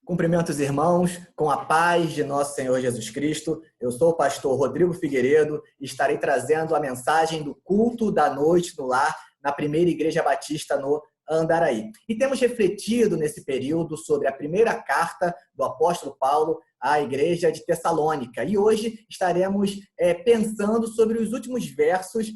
Cumprimento os irmãos com a paz de nosso Senhor Jesus Cristo. Eu sou o pastor Rodrigo Figueiredo e estarei trazendo a mensagem do culto da noite no lar na primeira Igreja Batista no Andaraí. E temos refletido nesse período sobre a primeira carta do apóstolo Paulo à Igreja de Tessalônica. E hoje estaremos pensando sobre os últimos versos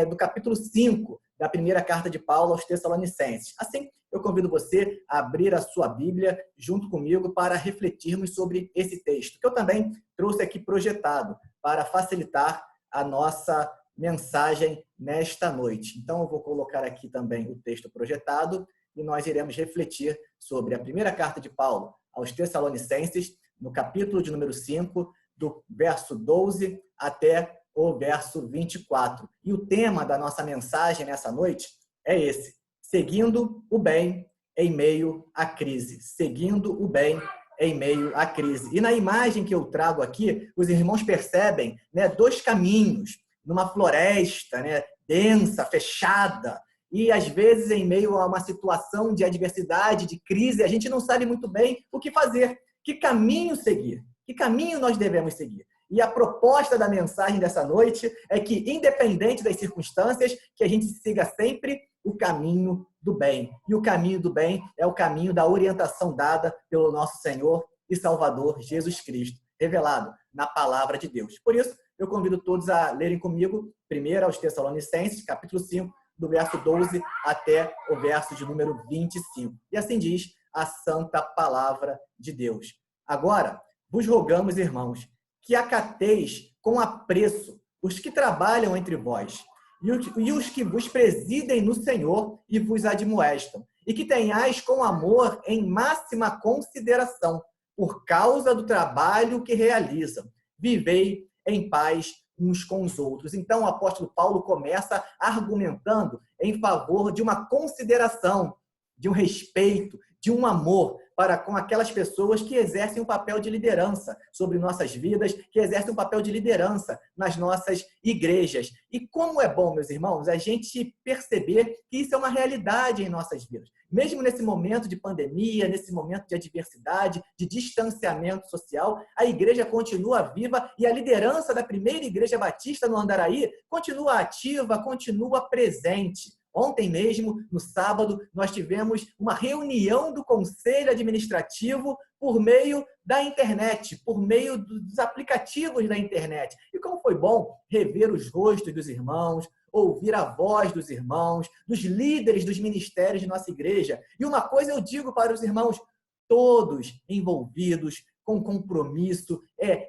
do capítulo 5 da primeira carta de Paulo aos Tessalonicenses. Assim, eu convido você a abrir a sua Bíblia junto comigo para refletirmos sobre esse texto, que eu também trouxe aqui projetado para facilitar a nossa mensagem nesta noite. Então, eu vou colocar aqui também o texto projetado e nós iremos refletir sobre a primeira carta de Paulo aos Tessalonicenses, no capítulo de número 5, do verso 12 até o verso 24. E o tema da nossa mensagem nessa noite é esse: seguindo o bem em meio à crise. Seguindo o bem em meio à crise. E na imagem que eu trago aqui, os irmãos percebem, dois caminhos numa floresta, densa, fechada. E às vezes, em meio a uma situação de adversidade, de crise, a gente não sabe muito bem o que fazer, que caminho seguir, que caminho nós devemos seguir. E a proposta da mensagem dessa noite é que, independente das circunstâncias, que a gente siga sempre o caminho do bem. E o caminho do bem é o caminho da orientação dada pelo nosso Senhor e Salvador Jesus Cristo, revelado na palavra de Deus. Por isso, eu convido todos a lerem comigo, primeiro aos Tessalonicenses, capítulo 5, do verso 12 até o verso de número 25. E assim diz a santa palavra de Deus. Agora, vos rogamos, irmãos, que acateis com apreço os que trabalham entre vós e os que vos presidem no Senhor e vos admoestam, e que tenhais com amor em máxima consideração, por causa do trabalho que realizam. Vivei em paz uns com os outros. Então, o apóstolo Paulo começa argumentando em favor de uma consideração, de um respeito, de um amor para com aquelas pessoas que exercem um papel de liderança sobre nossas vidas, que exercem um papel de liderança nas nossas igrejas. E como é bom, meus irmãos, a gente perceber que isso é uma realidade em nossas vidas. Mesmo nesse momento de pandemia, nesse momento de adversidade, de distanciamento social, a igreja continua viva e a liderança da primeira Igreja Batista no Andaraí continua ativa, continua presente. Ontem mesmo, no sábado, nós tivemos uma reunião do Conselho Administrativo por meio da internet, por meio dos aplicativos da internet. E como foi bom rever os rostos dos irmãos, ouvir a voz dos irmãos, dos líderes dos ministérios de nossa igreja. E uma coisa eu digo para os irmãos, todos envolvidos, com compromisso,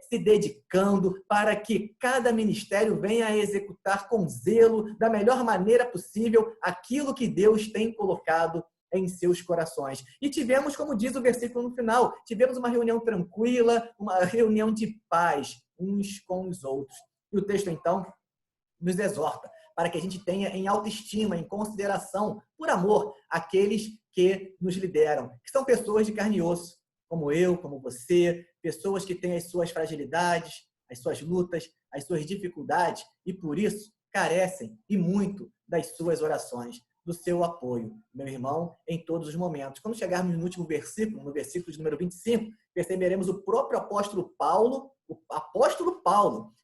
se dedicando para que cada ministério venha a executar com zelo, da melhor maneira possível, aquilo que Deus tem colocado em seus corações. E tivemos, como diz o versículo no final, tivemos uma reunião tranquila, uma reunião de paz uns com os outros. E o texto, então, nos exorta para que a gente tenha em autoestima, em consideração, por amor, aqueles que nos lideram, que são pessoas de carne e osso, como eu, como você, pessoas que têm as suas fragilidades, as suas lutas, as suas dificuldades e, por isso, carecem e muito das suas orações, do seu apoio, meu irmão, em todos os momentos. Quando chegarmos no último versículo, no versículo de número 25, perceberemos o próprio apóstolo Paulo,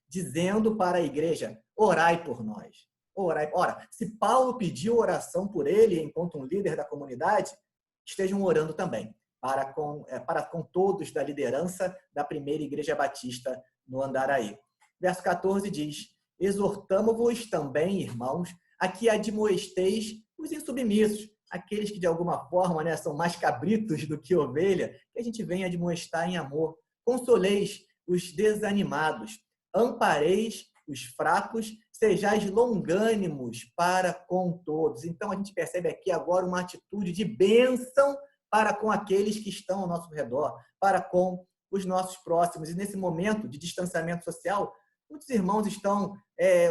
dizendo para a igreja: orai por nós. Orai. Ora, se Paulo pediu oração por ele, enquanto um líder da comunidade, estejam orando também para com todos da liderança da primeira Igreja Batista no Andaraí. Verso 14 diz: exortamo-vos também, irmãos, a que admoesteis os insubmissos, aqueles que de alguma forma são mais cabritos do que ovelha, que a gente venha admoestar em amor. Consoleis os desanimados, ampareis os fracos, sejais longânimos para com todos. Então a gente percebe aqui agora uma atitude de bênção para com aqueles que estão ao nosso redor, para com os nossos próximos. E nesse momento de distanciamento social, muitos irmãos estão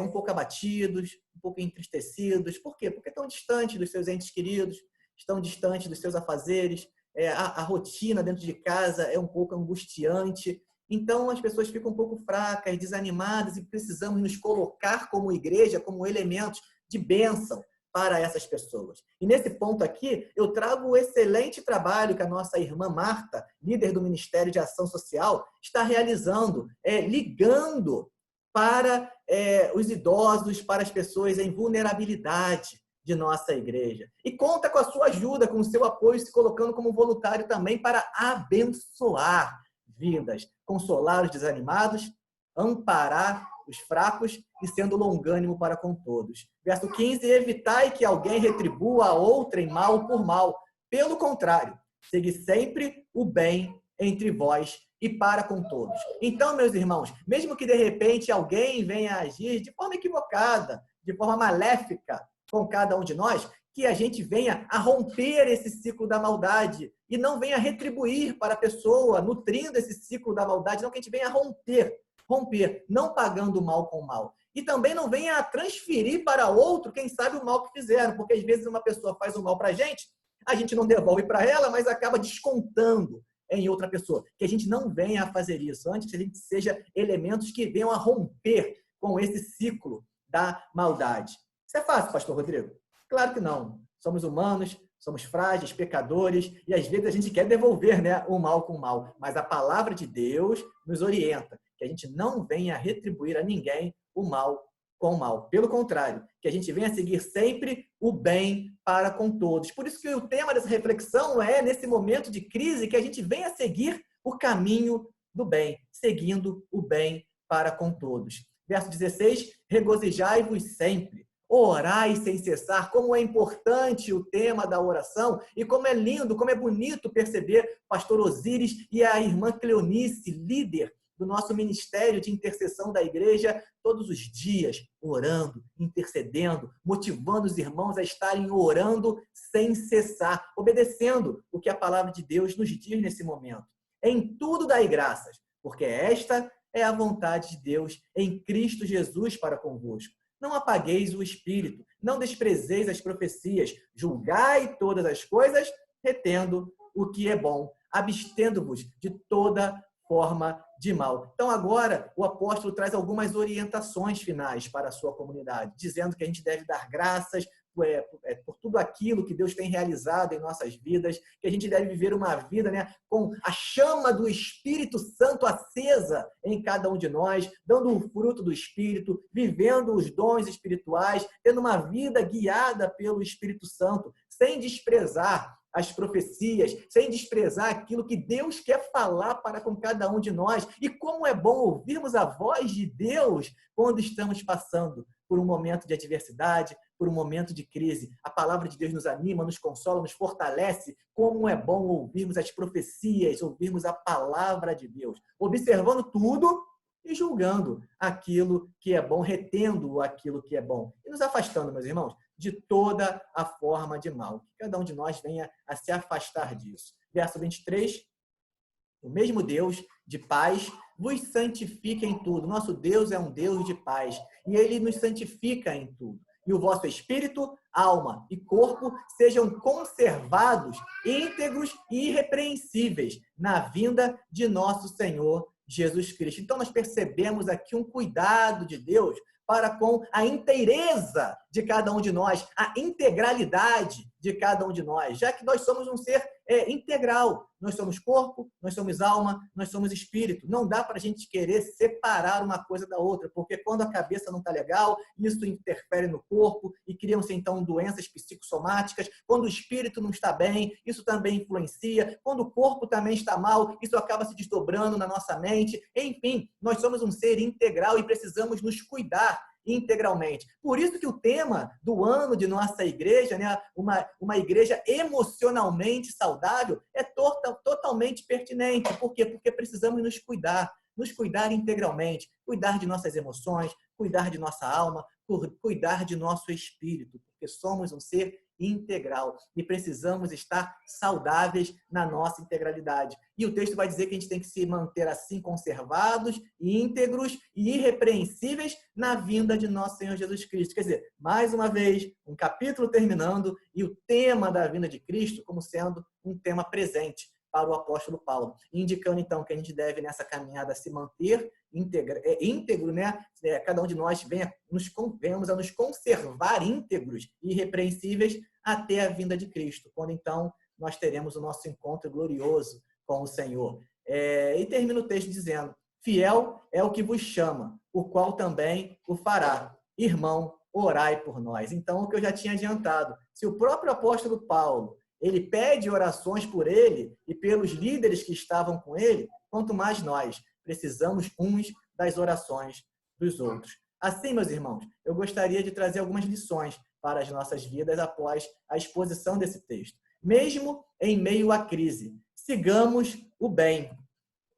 um pouco abatidos, um pouco entristecidos. Por quê? Porque estão distantes dos seus entes queridos, estão distantes dos seus afazeres, a rotina dentro de casa é um pouco angustiante. Então, as pessoas ficam um pouco fracas, desanimadas, e precisamos nos colocar como igreja, como elementos de bênção para essas pessoas. E nesse ponto aqui, eu trago o excelente trabalho que a nossa irmã Marta, líder do Ministério de Ação Social, está realizando, ligando para os idosos, para as pessoas em vulnerabilidade de nossa igreja. E conta com a sua ajuda, com o seu apoio, se colocando como voluntário também para abençoar vidas, consolar os desanimados, amparar os fracos e sendo longânimo para com todos. Verso 15, evitai que alguém retribua a outrem mal por mal. Pelo contrário, segui sempre o bem entre vós e para com todos. Então, meus irmãos, mesmo que de repente alguém venha agir de forma equivocada, de forma maléfica com cada um de nós, que a gente venha a romper esse ciclo da maldade e não venha retribuir para a pessoa, nutrindo esse ciclo da maldade, não que a gente venha a romper, não pagando mal com mal. E também não venha a transferir para outro, quem sabe, o mal que fizeram, porque às vezes uma pessoa faz o mal para a gente não devolve para ela, mas acaba descontando em outra pessoa. Que a gente não venha a fazer isso, antes que a gente seja elementos que venham a romper com esse ciclo da maldade. Isso é fácil, pastor Rodrigo? Claro que não. Somos humanos, somos frágeis, pecadores, e às vezes a gente quer devolver, né, o mal com o mal. Mas a palavra de Deus nos orienta que a gente não venha a retribuir a ninguém o mal com o mal. Pelo contrário, que a gente venha a seguir sempre o bem para com todos. Por isso que o tema dessa reflexão é, nesse momento de crise, que a gente venha a seguir o caminho do bem, seguindo o bem para com todos. Verso 16, regozijai-vos sempre. Orai sem cessar. Como é importante o tema da oração e como é lindo, como é bonito perceber o pastor Osíris e a irmã Cleonice, líder do nosso ministério de intercessão da igreja, todos os dias orando, intercedendo, motivando os irmãos a estarem orando sem cessar, obedecendo o que a palavra de Deus nos diz nesse momento. Em tudo dai graças, porque esta é a vontade de Deus em Cristo Jesus para convosco. Não apagueis o espírito, não desprezeis as profecias, julgai todas as coisas, retendo o que é bom, abstendo-vos de toda forma de mal. Então agora o apóstolo traz algumas orientações finais para a sua comunidade, dizendo que a gente deve dar graças por tudo aquilo que Deus tem realizado em nossas vidas, que a gente deve viver uma vida, né, com a chama do Espírito Santo acesa em cada um de nós, dando o fruto do Espírito, vivendo os dons espirituais, tendo uma vida guiada pelo Espírito Santo, sem desprezar as profecias, sem desprezar aquilo que Deus quer falar para com cada um de nós. E como é bom ouvirmos a voz de Deus quando estamos passando por um momento de adversidade, por um momento de crise. A palavra de Deus nos anima, nos consola, nos fortalece. Como é bom ouvirmos as profecias, ouvirmos a palavra de Deus, observando tudo e julgando aquilo que é bom, retendo aquilo que é bom. E nos afastando, meus irmãos, de toda a forma de mal. Que cada um de nós venha a se afastar disso. Verso 23. O mesmo Deus de paz vos santifica em tudo. Nosso Deus é um Deus de paz e Ele nos santifica em tudo. E o vosso espírito, alma e corpo sejam conservados, íntegros e irrepreensíveis na vinda de nosso Senhor Jesus Cristo. Então nós percebemos aqui um cuidado de Deus para com a inteireza de cada um de nós, a integralidade de cada um de nós, já que nós somos um ser integral. Nós somos corpo, nós somos alma, nós somos espírito. Não dá para a gente querer separar uma coisa da outra, porque quando a cabeça não está legal, isso interfere no corpo e criam-se então doenças psicossomáticas. Quando o espírito não está bem, isso também influencia. Quando o corpo também está mal, isso acaba se desdobrando na nossa mente. Enfim, nós somos um ser integral e precisamos nos cuidar integralmente. Por isso que o tema do ano de nossa igreja, né, uma igreja emocionalmente saudável, é totalmente pertinente. Por quê? Porque precisamos nos cuidar integralmente, cuidar de nossas emoções, cuidar de nossa alma, cuidar de nosso espírito, porque somos um ser integral e precisamos estar saudáveis na nossa integralidade. E o texto vai dizer que a gente tem que se manter assim conservados, íntegros e irrepreensíveis na vinda de nosso Senhor Jesus Cristo. Quer dizer, mais uma vez, um capítulo terminando e o tema da vinda de Cristo como sendo um tema presente para o apóstolo Paulo, indicando então que a gente deve nessa caminhada se manter íntegro, né? Cada um de nós venhamos a nos conservar íntegros e irrepreensíveis até a vinda de Cristo, quando então nós teremos o nosso encontro glorioso com o Senhor. E termina o texto dizendo: fiel é o que vos chama, o qual também o fará. Irmão, orai por nós. Então, o que eu já tinha adiantado, se o próprio apóstolo Paulo, ele pede orações por ele e pelos líderes que estavam com ele, quanto mais nós precisamos uns das orações dos outros. Assim, meus irmãos, eu gostaria de trazer algumas lições para as nossas vidas após a exposição desse texto. Mesmo em meio à crise, sigamos o bem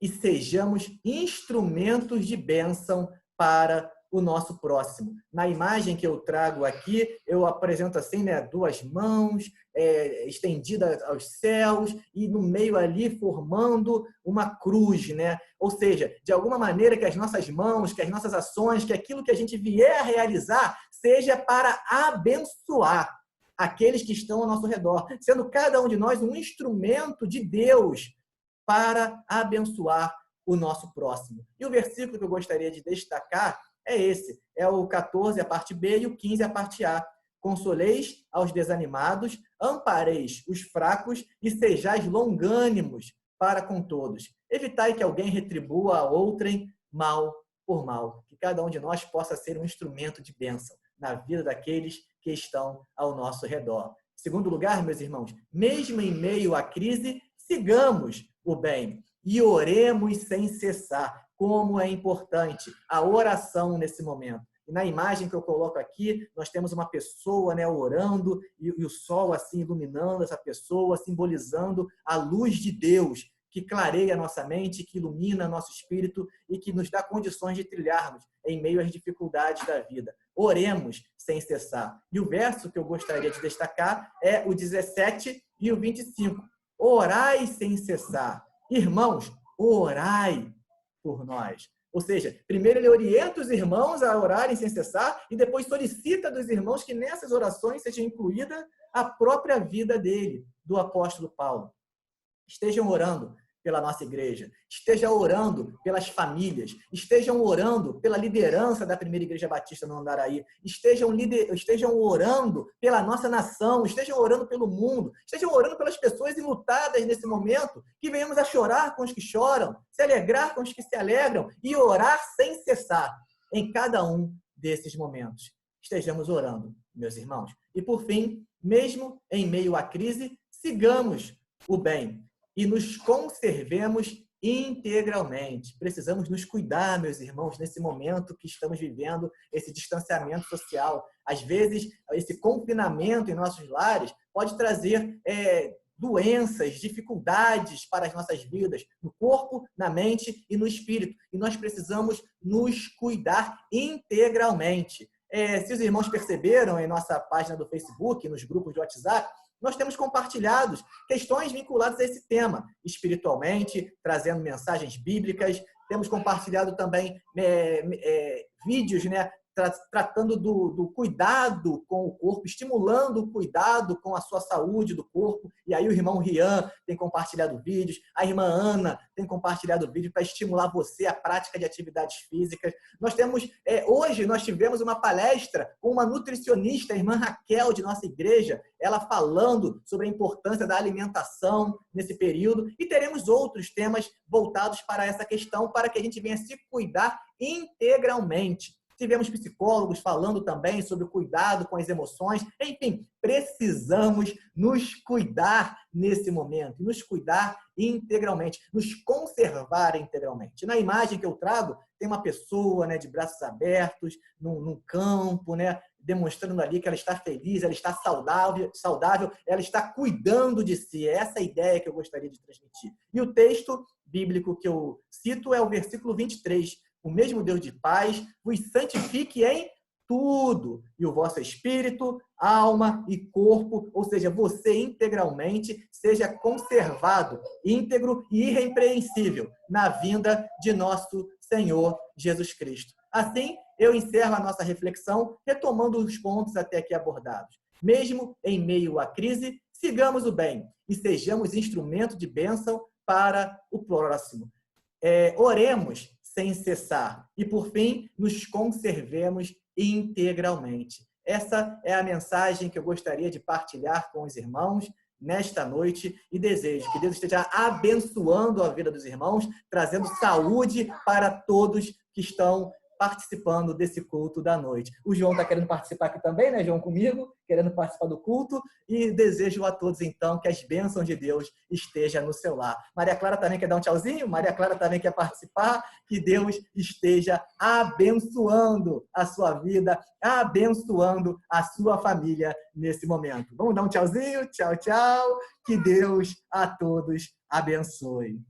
e sejamos instrumentos de bênção para o nosso próximo. Na imagem que eu trago aqui, eu apresento assim, né, duas mãos estendidas aos céus e no meio ali formando uma cruz, né? Ou seja, de alguma maneira que as nossas mãos, que as nossas ações, que aquilo que a gente vier a realizar seja para abençoar aqueles que estão ao nosso redor, sendo cada um de nós um instrumento de Deus para abençoar o nosso próximo. E o versículo que eu gostaria de destacar é esse, é o 14, a parte B, e o 15, a parte A. Consoleis aos desanimados, ampareis os fracos e sejais longânimos para com todos. Evitai que alguém retribua a outrem mal por mal. Que cada um de nós possa ser um instrumento de bênção na vida daqueles que estão ao nosso redor. Em segundo lugar, meus irmãos, mesmo em meio à crise, sigamos o bem e oremos sem cessar. Como é importante a oração nesse momento. E na imagem que eu coloco aqui, nós temos uma pessoa, né, orando e o sol assim iluminando essa pessoa, simbolizando a luz de Deus que clareia a nossa mente, que ilumina nosso espírito e que nos dá condições de trilharmos em meio às dificuldades da vida. Oremos sem cessar. E o verso que eu gostaria de destacar é o 17 e o 25. Orai sem cessar. Irmãos, orai por nós. Ou seja, primeiro ele orienta os irmãos a orarem sem cessar e depois solicita dos irmãos que nessas orações seja incluída a própria vida dele, do apóstolo Paulo. Estejam orando pela nossa igreja, estejam orando pelas famílias, estejam orando pela liderança da primeira igreja batista no Andaraí, estejam orando pela nossa nação, estejam orando pelo mundo, estejam orando pelas pessoas enlutadas nesse momento, que venhamos a chorar com os que choram, se alegrar com os que se alegram e orar sem cessar em cada um desses momentos. Estejamos orando, meus irmãos. E por fim, mesmo em meio à crise, sigamos o bem e nos conservemos integralmente. Precisamos nos cuidar, meus irmãos, nesse momento que estamos vivendo, esse distanciamento social. Às vezes, esse confinamento em nossos lares pode trazer doenças, dificuldades para as nossas vidas, no corpo, na mente e no espírito. E nós precisamos nos cuidar integralmente. Se os irmãos perceberam em nossa página do Facebook, nos grupos de WhatsApp, nós temos compartilhado questões vinculadas a esse tema, espiritualmente, trazendo mensagens bíblicas. Temos compartilhado também vídeos, né, tratando do cuidado com o corpo, estimulando o cuidado com a sua saúde do corpo. E aí o irmão Rian tem compartilhado vídeos, a irmã Ana tem compartilhado vídeos para estimular você a prática de atividades físicas. Nós temos, hoje nós tivemos uma palestra com uma nutricionista, a irmã Raquel, de nossa igreja, ela falando sobre a importância da alimentação nesse período, e teremos outros temas voltados para essa questão, para que a gente venha se cuidar integralmente. Tivemos psicólogos falando também sobre o cuidado com as emoções. Enfim, precisamos nos cuidar nesse momento, nos cuidar integralmente, nos conservar integralmente. Na imagem que eu trago, tem uma pessoa, né, de braços abertos, num campo, né, demonstrando ali que ela está feliz, ela está saudável, ela está cuidando de si. É essa a ideia que eu gostaria de transmitir. E o texto bíblico que eu cito é o versículo 23. O mesmo Deus de paz vos santifique em tudo, e o vosso espírito, alma e corpo, ou seja, você integralmente, seja conservado, íntegro e irrepreensível na vinda de nosso Senhor Jesus Cristo. Assim, eu encerro a nossa reflexão, retomando os pontos até aqui abordados. Mesmo em meio à crise, sigamos o bem e sejamos instrumento de bênção para o próximo. Oremos sem cessar e, por fim, nos conservemos integralmente. Essa é a mensagem que eu gostaria de partilhar com os irmãos nesta noite e desejo que Deus esteja abençoando a vida dos irmãos, trazendo saúde para todos que estão participando desse culto da noite. O João está querendo participar aqui também, né, João, comigo, querendo participar do culto, e desejo a todos, então, que as bênçãos de Deus estejam no seu lar. Maria Clara também quer dar um tchauzinho? Maria Clara também quer participar? Que Deus esteja abençoando a sua vida, abençoando a sua família nesse momento. Vamos dar um tchauzinho? Tchau, tchau. Que Deus a todos abençoe.